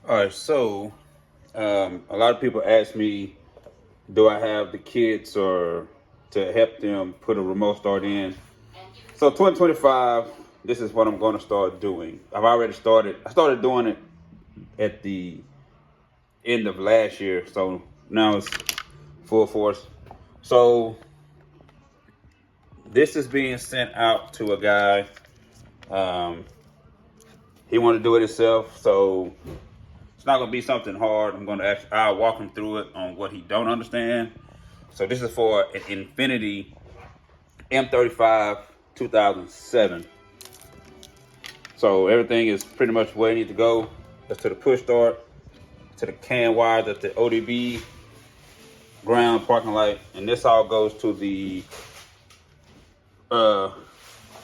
All right, so a lot of people ask me, do I have the kids or to help them put a remote start in? So 2025, this is what I'm going to start doing. I've already started. I started doing it at the end of last year, so now it's full force. So this is being sent out to a guy. Um, he wanted to do it himself, so it's not gonna be something hard. I'll walk him through it on what he don't understand. So this is for an Infiniti M35 2007. So everything is pretty much where it needs to go. That's to the push start, to the CAN wire, that's the ODB ground parking light, and this all goes to the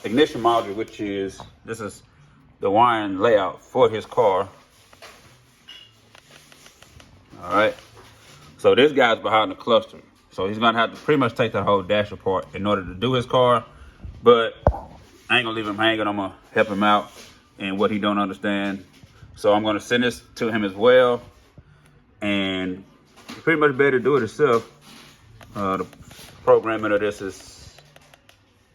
ignition module, which is this is the wiring layout for his car. All right. So this guy's behind the cluster. So he's gonna have to pretty much take that whole dash apart in order to do his car. But I ain't gonna leave him hanging. I'm gonna help him out in what he don't understand. So I'm gonna send this to him as well. And pretty much better do it himself. The programming of this is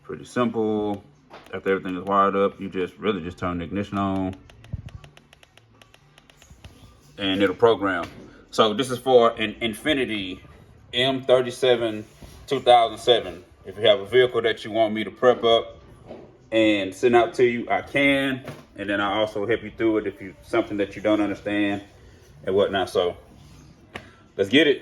pretty simple. After everything is wired up, you really just turn the ignition on and it'll program. So this is for an Infiniti M37 2007. If you have a vehicle that you want me to prep up and send out to you, I can. And then I also help you through it if you something that you don't understand and whatnot. So let's get it.